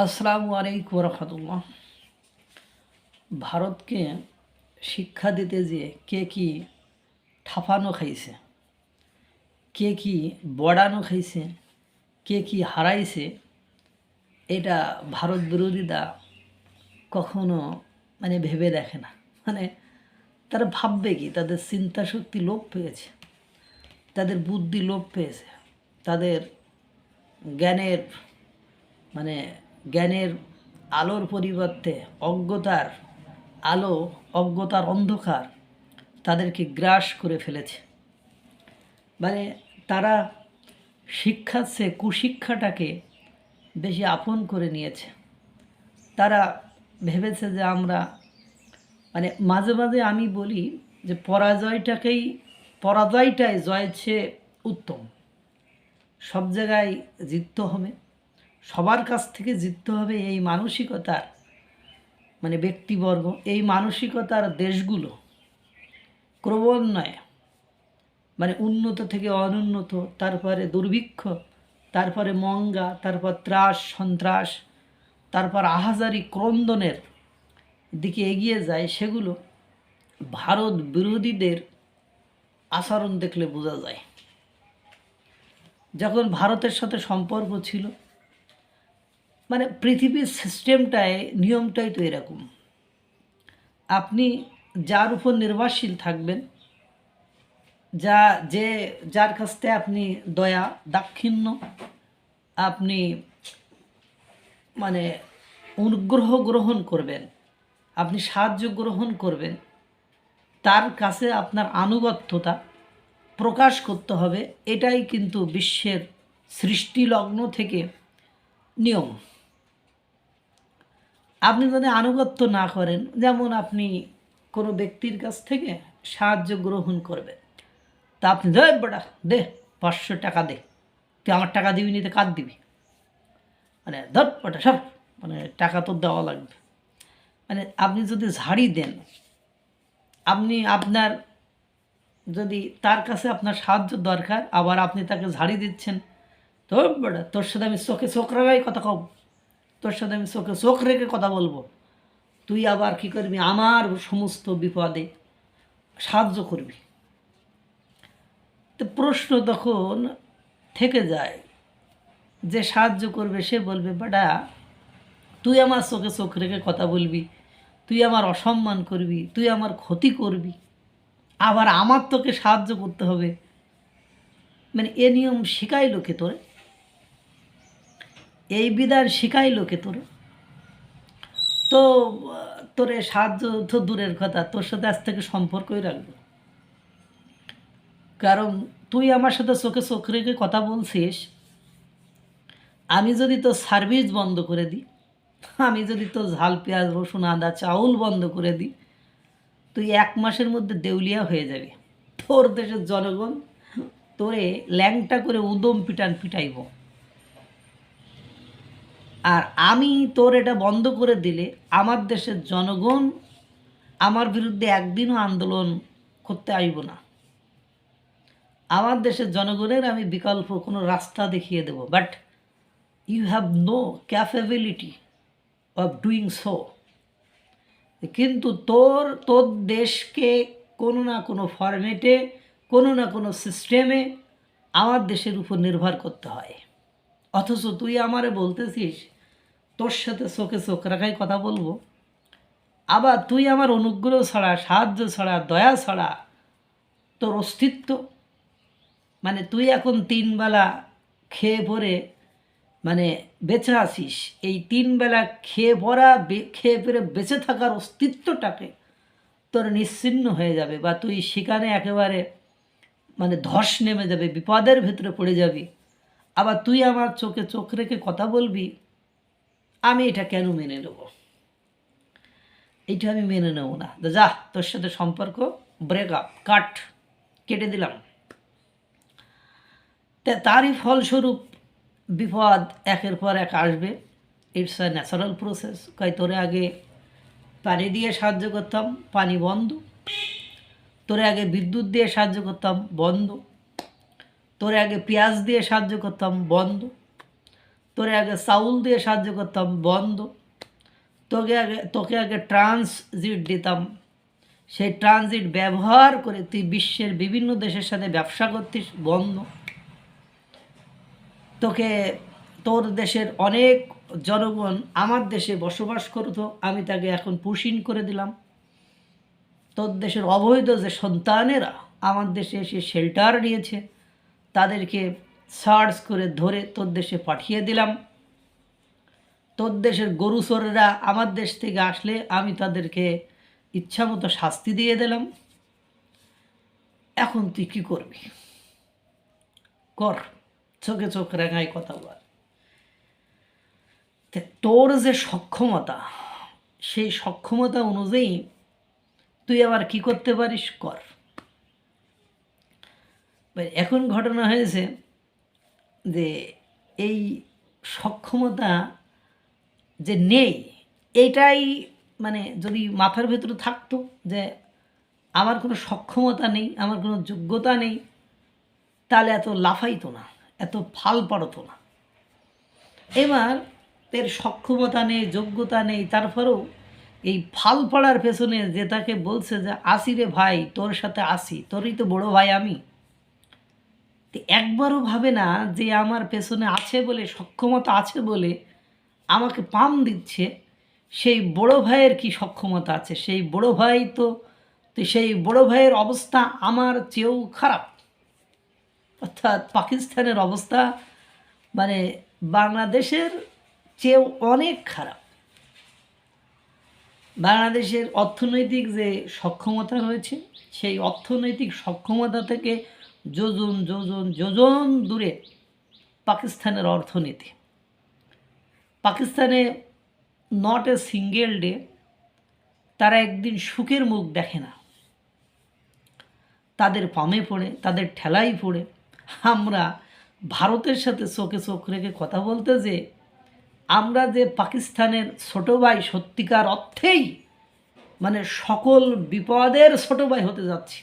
আসসালামু আলাইকুম রহমতুল্লাহ। ভারতকে শিক্ষা দিতে যেয়ে কে কি ঠাফানো খাইছে, কে কি বড়ানো খাইছে, কে কি হারাইছে, এটা ভারত বিরোধীরা কখনো ভেবে দেখে না। তারা ভাববে কি, তাদের চিন্তা শক্তি লোপ পেয়েছে, তাদের বুদ্ধি লোপ পেয়েছে, তাদের জ্ঞানের মানে জ্ঞানের আলোর পরিবর্তে অজ্ঞতার আলো, অজ্ঞতার অন্ধকার তাদেরকে গ্রাস করে ফেলেছে। তারা শিক্ষার চেয়ে কুশিক্ষাটাকে বেশি আপন করে নিয়েছে। তারা ভেবেছে যে আমরা মাঝে মাঝে আমি বলি যে পরাজয়টাই জয়ের চেয়ে উত্তম। সব জায়গায় জিততে হবে, সবার কাছ থেকে জিততে হবে, এই মানসিকতার ব্যক্তিবর্গ, এই মানসিকতার দেশগুলো ক্রমান্বয়ে উন্নত থেকে অনুন্নত, তারপরে দুর্ভিক্ষ, তারপরে মঙ্গা, তারপর ত্রাস সন্ত্রাস, তারপর আহাজারি ক্রন্দনের দিকে এগিয়ে যায়। সেগুলো ভারত বিরোধীদের আচরণ দেখলে বোঝা যায়। যখন ভারতের সাথে সম্পর্ক ছিল, পৃথিবীর সিস্টেমটায়, নিয়মটাই তো এরকম। আপনি যার উপর নির্ভরশীল থাকবেন, যার কাছ থেকে আপনি দয়া দাক্ষিণ্য, আপনি অনুগ্রহ গ্রহণ করবেন, আপনি সাহায্য গ্রহণ করবেন, তার কাছে আপনার আনুগত্যতা প্রকাশ করতে হবে। এটাই কিন্তু বিশ্বের সৃষ্টিলগ্ন থেকে নিয়ম। আপনি যদি আনুগত্য না করেন, যেমন আপনি কোনো ব্যক্তির কাছ থেকে সাহায্য গ্রহণ করবেন, তা আপনি দে 500 টাকা দে, তুই আমার টাকা দিবি নি তো কার দিবি, ধর বটা সব, টাকা তো দেওয়া লাগবে। আপনি যদি ঝাড়ি দেন, আপনার যদি তার কাছে আপনার সাহায্য দরকার, আবার আপনি তাকে ঝাড়ি দিচ্ছেন, তো বটা তোর সাথে আমি চোখে চোখ রেখাই কথা কব, তোর সাথে আমি চোখে চোখ রেখে কথা বলবো, তুই আবার কি করবি, আমার সমস্ত বিপদে সাহায্য করবি। তো প্রশ্ন তখন থেকে যায়, যে সাহায্য করবে সে বলবে, বেটা তুই আমার চোখে চোখ রেখে কথা বলবি, তুই আমার অসম্মান করবি, তুই আমার ক্ষতি করবি, আবার আমার তোকে সাহায্য করতে হবে। এ নিয়ম শিখাই লোকে তোরে, এই বিধান শিখাই লোকে তোরে। তো তোরে সাহায্য তো দূরের কথা, তোর সাথে আজ থেকে সম্পর্কই রাখবো। কারণ তুই আমার সাথে চোখে চোখ রেখে কথা বলছিস, আমি যদি তোর সার্ভিস বন্ধ করে দিই, আমি যদি তোর ঝাল পেঁয়াজ রসুন আদা চাউল বন্ধ করে দিই, তুই 1 মাসের মধ্যে দেউলিয়া হয়ে যাবি। তোর দেশের জনগণ তোরে ল্যাংটা করে উদম পিটাইব। আর আমি তোর এটা বন্ধ করে দিলে আমার দেশের জনগণ আমার বিরুদ্ধে একদিনও আন্দোলন করতে আসব না। আমার দেশের জনগণের আমি বিকল্প কোনো রাস্তা দেখিয়ে দেব, but you have no capability of doing so. কিন্তু তোর দেশকে কোনো না কোনো ফরম্যাটে, কোনো না কোনো সিস্টেমে আমার দেশের উপর নির্ভর করতে হয়। অথচ তুই আমারে বলতেছিস তোর সাথে চোখে চোখ রাখাই কথা বলবো, আবার তুই আমার অনুগ্রহ ছাড়া, সাহায্য ছাড়া, দয়া ছাড়া তোর অস্তিত্ব, তুই এখন 3 বেলা খেয়ে পরে বেঁচে আছিস, এই 3 বেলা খেয়ে পরে বেঁচে থাকার অস্তিত্বটাকে তোর নিশ্চিহ্ন হয়ে যাবে, বা তুই সেখানে একেবারে ধস নেমে যাবে, বিপদের ভেতরে পড়ে যাবি। আবার তুই আমার চোখে চোখ রেখে কথা বলবি, আমি এটা কেন মেনে নেব? এইটা আমি মেনে নেব না। যা, তোর সাথে সম্পর্ক ব্রেকআপ, কেটে দিলাম। তারই ফলস্বরূপ বিপদ একের পর এক আসবে। It's a natural process. তোরে আগে পানি দিয়ে সাহায্য করতাম, পানি বন্ধ। তোরে আগে বিদ্যুৎ দিয়ে সাহায্য করতাম, বন্ধ। তোরে আগে পেঁয়াজ দিয়ে সাহায্য করতাম, বন্ধ। তোরে আগে চাউল দিয়ে সাহায্য করতাম, বন্ধ। তোকে আগে ট্রানজিট দিতাম, সেই ট্রানজিট ব্যবহার করে তুই বিশ্বের বিভিন্ন দেশের সাথে ব্যবসা করতিস, বন্ধ। তোর দেশের অনেক জনগণ আমার দেশে বসবাস করতো, আমি তাকে এখন পুশিন করে দিলাম। তোর দেশের অবৈধ যে সন্তানেরা আমার দেশে এসে শেল্টার নিয়েছে, তাদেরকে সার্চ করে ধরে তোর দেশে পাঠিয়ে দিলাম। তোর দেশের গরু চোরেরা আমার দেশ থেকে আসলে আমি তাদেরকে ইচ্ছামতো শাস্তি দিয়ে দিলাম। এখন তুই কী করবি? কর, চোখে চোখ রেঙায় কথা বল। তোর যে সক্ষমতা, সেই সক্ষমতা অনুযায়ী তুই আবার কি করতে পারিস, কর। এখন ঘটনা হয়েছে যে এই সক্ষমতা যে নেই, এটাই মানে যদি মাথার ভেতরে থাকতো যে আমার কোনো সক্ষমতা নেই, আমার কোনো যোগ্যতা নেই, তাহলে এত লাফাইতো না, এত ফাল পাড়তো না। এবার এর সক্ষমতা নেই, যোগ্যতা নেই, তারপরেও এই ফাল পাড়ার পেছনে যে তাকে বলছে যে আসি রে ভাই, তোর সাথে আসি, তোরই তো বড় ভাই আমি, একবারও ভাবে না যে আমার পেছনে আছে বলে, সক্ষমতা আছে বলে আমাকে পাম দিচ্ছে, সেই বড় ভাইয়ের কি সক্ষমতা আছে? সেই বড় ভাই তো সেই বড় ভাইয়ের অবস্থা আমার চেয়েও খারাপ। অর্থাৎ পাকিস্তানের অবস্থা মানে বাংলাদেশের চেয়েও অনেক খারাপ। বাংলাদেশের অর্থনৈতিক যে সক্ষমতা রয়েছে, সেই অর্থনৈতিক সক্ষমতা থেকে যোজন যোজন যোজন দূরে পাকিস্তানের অর্থনীতি। পাকিস্তানে নট এ সিঙ্গেল ডে তারা একদিন সুখের মুখ দেখে না, তাদের পামে পড়ে, তাদের ঠেলাই পড়ে। আমরা ভারতের সাথে চোখে চোখ রেখে কথা বলতে যে আমরা যে পাকিস্তানের ছোটো ভাই, সত্যিকার অর্থেই মানে সকল বিপদের ছোটো ভাই হতে যাচ্ছি,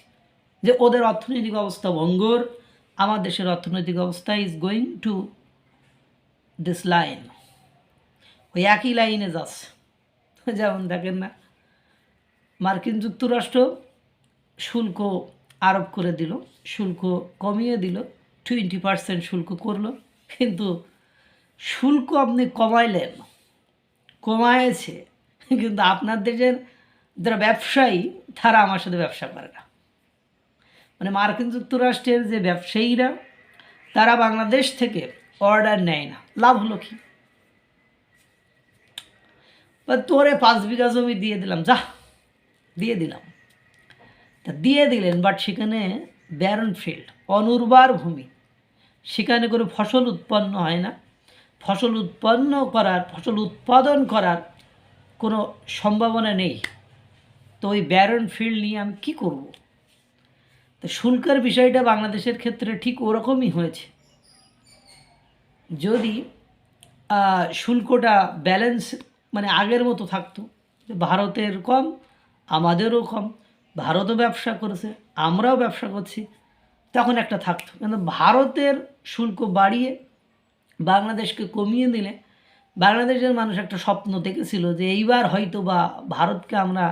যে ওদের অর্থনৈতিক অবস্থা ভঙ্গুর, আমার দেশের অর্থনৈতিক অবস্থা is going to this line, ওই একই লাইনে যাচ্ছে। যেমন দেখেন না, মার্কিন যুক্তরাষ্ট্র শুল্ক আরোপ করে দিল, শুল্ক কমিয়ে দিল, 20% শুল্ক করলো, কিন্তু শুল্ক আপনি কমাইলেন, কমায়েছে, কিন্তু আপনার দেশের যারা ব্যবসায়ী তারা আমার সাথে ব্যবসা করে না। মানে মার্কিন যুক্তরাষ্ট্রের যে ব্যবসায়ীরা তারা বাংলাদেশ থেকে অর্ডার নেয় না, লাভ হলো কি? বা তোরে 5 বিঘা জমি দিয়ে দিলাম, যা দিয়ে দিলাম, তা দিয়ে দিলেন, বাট সেখানে ব্যারন ফিল্ড, অনুর্বর ভূমি, সেখানে করে ফসল উৎপন্ন হয় না, ফসল উৎপাদন করার কোনো সম্ভাবনা নেই। তো ওই ব্যারন ফিল্ড নিয়ে আমি কী করব? তো শুল্কের বিষয়টা বাংলাদেশের ক্ষেত্রে ঠিক ওরকমই হয়েছে। যদি শুল্কটা ব্যালেন্স মানে আগের মতো থাকতো, ভারতের কম আমাদেরও কম, ভারতও ব্যবসা করেছে আমরাও ব্যবসা করছি, তখন একটা থাকতো। কিন্তু ভারতের শুল্ক বাড়িয়ে বাংলাদেশকে কমিয়ে দিলে বাংলাদেশের মানুষ একটা স্বপ্ন দেখেছিল যে এইবার হয়তো বা ভারতকে আমরা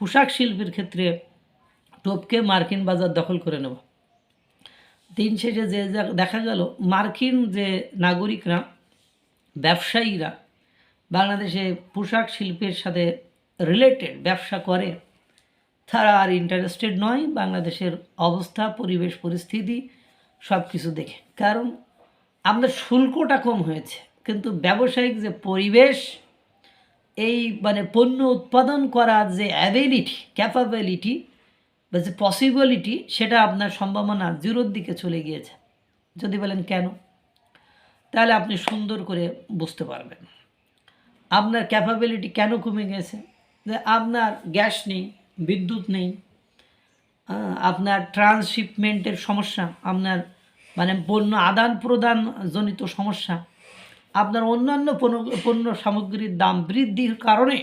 পোশাক শিল্পের ক্ষেত্রে টপকে মার্কিন বাজার দখল করে নেব। দিন শেষে যে দেখা গেল মার্কিন যে নাগরিকরা, ব্যবসায়ীরা বাংলাদেশে পোশাক শিল্পের সাথে রিলেটেড ব্যবসা করে, তারা আর ইন্টারেস্টেড নয় বাংলাদেশের অবস্থা, পরিবেশ পরিস্থিতি সব কিছু দেখে। কারণ আমাদের শুল্কটা কম হয়েছে, কিন্তু ব্যবসায়িক যে পরিবেশ, এই মানে পণ্য উৎপাদন করার যে অ্যাবিলিটি, ক্যাপাবিলিটি বা যে পসিবিলিটি, সেটা আপনার সম্ভাবনা জিরোর দিকে চলে গিয়েছে। যদি বলেন কেন, তাহলে আপনি সুন্দর করে বুঝতে পারবেন আপনার ক্যাপাবিলিটি কেন কমে গেছে। যে আপনার গ্যাস নেই, বিদ্যুৎ নেই, আপনার ট্রান্সশিপমেন্টের সমস্যা, আপনার মানে পণ্য আদান প্রদান জনিত সমস্যা, আপনার অন্যান্য পণ্য সামগ্রীর দাম বৃদ্ধির কারণে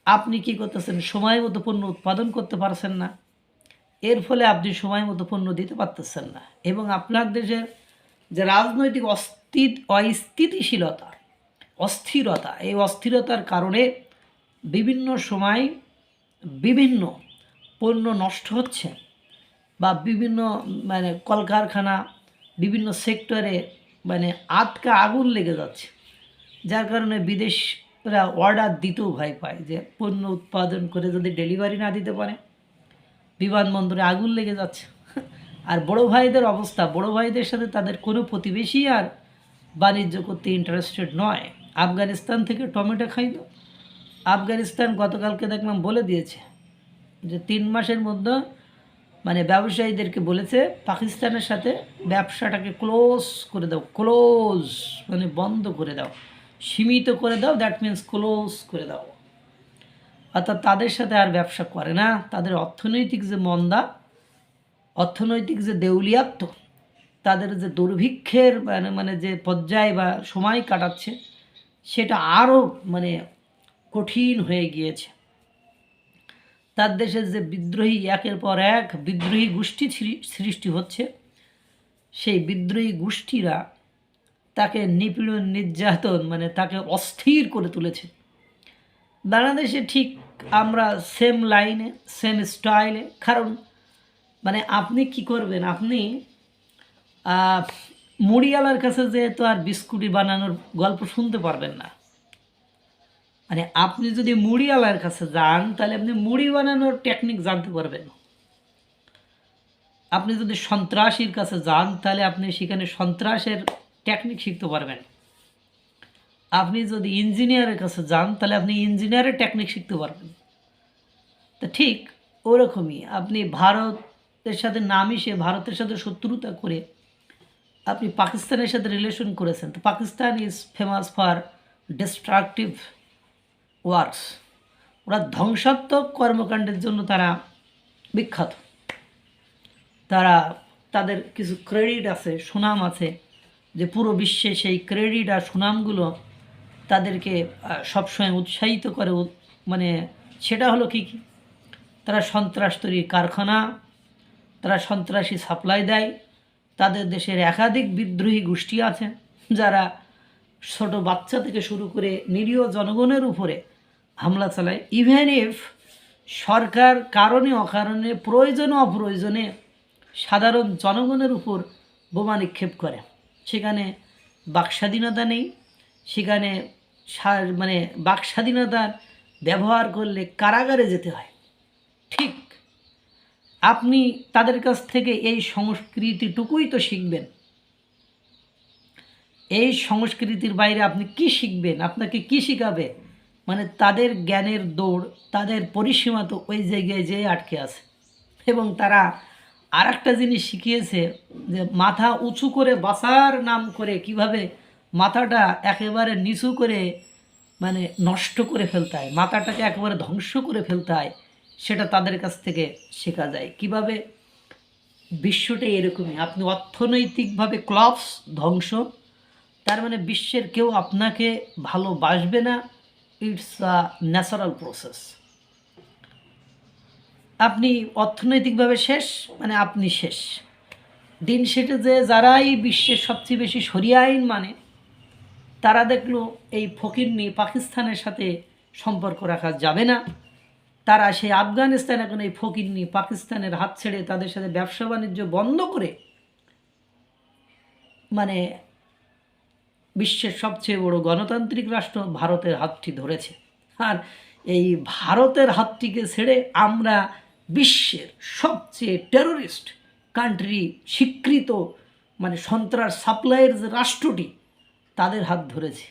আপনি কি করতেছেন, সময় মতো পণ্য উৎপাদন করতে পারছেন না, এর ফলে আপনি সময় মতো পণ্য দিতে পারতেছেন না, এবং আপনার দেশের যে রাজনৈতিক অস্থিরতা, এই অস্থিরতার কারণে বিভিন্ন সময় বিভিন্ন পণ্য নষ্ট হচ্ছে, বা বিভিন্ন মানে কলকারখানা বিভিন্ন সেক্টরে মানে আগুন লেগে যাচ্ছে, যার কারণে বিদেশরা অর্ডার দিতেও ভয় পায় যে পণ্য উৎপাদন করে যদি ডেলিভারি না দিতে পারে বিমানবন্দরে আগুন লেগে যাচ্ছে। আর বড় ভাইদের অবস্থা, বড় ভাইদের সাথে তাদের কোনো প্রতিবেশী আর বাণিজ্য করতে ইন্টারেস্টেড নয়। আফগানিস্তান থেকে টমেটো খাইল, আফগানিস্তান গতকালকে দেখলাম বলে দিয়েছে যে 3 মাসের মধ্যে মানে ব্যবসায়ীদেরকে বলেছে পাকিস্তানের সাথে ব্যবসাটাকে ক্লোজ করে দাও, ক্লোজ মানে বন্ধ করে দাও, সীমিত করে দাও, দ্যাট মিন্স ক্লোজ করে দাও। অর্থাৎ তাদের সাথে আর ব্যবসা করে না। তাদের অর্থনৈতিক যে মন্দা, অর্থনৈতিক যে দেউলিয়াত্ব, তাদের যে দুর্ভিক্ষের মানে যে পর্যায় বা সময় কাটাচ্ছে, সেটা আরও মানে কঠিন হয়ে গিয়েছে। তার দেশের যে বিদ্রোহী, একের পর এক বিদ্রোহী গোষ্ঠী সৃষ্টি হচ্ছে, সেই বিদ্রোহী গোষ্ঠীরা তাকে নিপীড়ন নির্যাতন মানে তাকে অস্থির করে তুলেছে। বাংলাদেশে ঠিক আমরা সেম লাইনে সেম স্টাইলে, কারণ মানে আপনি কি করবেন, আপনি মুড়িওয়ালার কাছে যে তো আর বিস্কুটি বানানোর গল্প শুনতে পারবেন না। মানে আপনি যদি মুড়িওয়ালার কাছে যান তাহলে আপনি মুড়ি বানানোর টেকনিক জানতে পারবেন। আপনি যদি সন্ত্রাসীর কাছে যান তাহলে আপনি সেখানে সন্ত্রাসের টেকনিক শিখতে পারবেন। আপনি যদি ইঞ্জিনিয়ারের কাছে যান তাহলে আপনি ইঞ্জিনিয়ারের টেকনিক শিখতে পারবেন। তা ঠিক ওরকমই আপনি ভারতের সাথে না মিশে ভারতের সাথে শত্রুতা করে আপনি পাকিস্তানের সাথে রিলেশন করেছেন। তো Pakistan is famous for destructive works, ওরা ধ্বংসাত্মক কর্মকাণ্ডের জন্য তারা বিখ্যাত। তাদের কিছু ক্রেডিট আছে, সুনাম আছে, যে পুরো বিশ্বে সেই ক্রেডিট আর সুনামগুলো তাদেরকে সবসময় উৎসাহিত করে। মানে সেটা হলো কি কি, তারা সন্ত্রাস তৈরির কারখানা, তারা সন্ত্রাসী সাপ্লাই দেয়। তাদের দেশের একাধিক বিদ্রোহী গোষ্ঠী আছে যারা ছোট বাচ্চা থেকে শুরু করে নিরীহ জনগণের উপরে হামলা চালায়। ইভেন ইফ সরকার কারণে অকারণে প্রয়োজনে অপ্রয়োজনে সাধারণ জনগণের উপর বোমা নিক্ষেপ করে, সেখানে বাকস্বাধীনতা নেই। সেখানে মানে বাকস্বাধীনতার ব্যবহার করলে কারাগারে যেতে হয়। ঠিক আপনি তাদের কাছ থেকে এই সংস্কৃতিটুকুই তো শিখবেন। এই সংস্কৃতির বাইরে আপনি কি শিখবেন, আপনাকে কি শিখাবে? মানে তাদের জ্ঞানের দৌড়, তাদের পরিসীমা তো ওই জায়গায় যেয়ে আটকে আছে। এবং তারা আর একটা জিনিস শিখিয়েছে যে মাথা উঁচু করে বাঁচার নাম করে কিভাবে মাথাটা একেবারে নিচু করে মানে নষ্ট করে ফেলতে হয়, মাথাটাকে একেবারে ধ্বংস করে ফেলতে হয়, সেটা তাদের কাছ থেকে শেখা যায়। কিভাবে বিশ্বটা এরকমই, আপনি অর্থনৈতিকভাবে ক্লাবস ধ্বংস, তার মানে বিশ্বের কেউ আপনাকে ভালোবাসবে না। It's a natural process. আপনি অর্থনৈতিকভাবে শেষ মানে আপনি শেষ। দিন শেষে যে যারাই বিশ্বের সবচেয়ে বেশি শরিয়া আইন মানে, তারা দেখলো এই ফকিরনি পাকিস্তানের সাথে সম্পর্ক রাখা যাবে না। তারা সেই আফগানিস্তান এখন এই ফকিরনি পাকিস্তানের হাত ছেড়ে তাদের সাথে ব্যবসা বাণিজ্য বন্ধ করে মানে বিশ্বের সবচেয়ে বড় গণতান্ত্রিক রাষ্ট্র ভারতের হাতটি ধরেছে। আর এই ভারতের হাতটিকে ছেড়ে আমরা বিশ্বের সবচেয়ে টেরোরিস্ট কান্ট্রি স্বীকৃত মানে সন্ত্রাস সাপ্লাইয়ের যে রাষ্ট্রটি, তাদের হাত ধরেছে।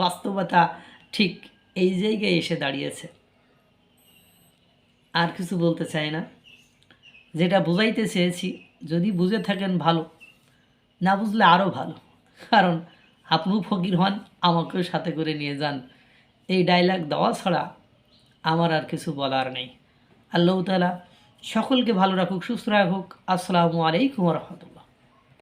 বাস্তবতা ঠিক এই জায়গায় এসে দাঁড়িয়েছে। আর কিছু বলতে চাই না, যেটা বুঝাইতে চেয়েছি যদি বুঝে থাকেন ভালো, না বুঝলে আরও ভালো, কারণ আপনিও ফকির হন, আমাকেও সাথে করে নিয়ে যান। এই ডায়লগ দেওয়া ছাড়া আমার আর কিছু বলার নেই। আল্লাহ তাআলা সকলকে ভালো রাখুক, সুস্থ রাখুক। আসসালামু আলাইকুম ওয়া রাহমাতুল্লাহ।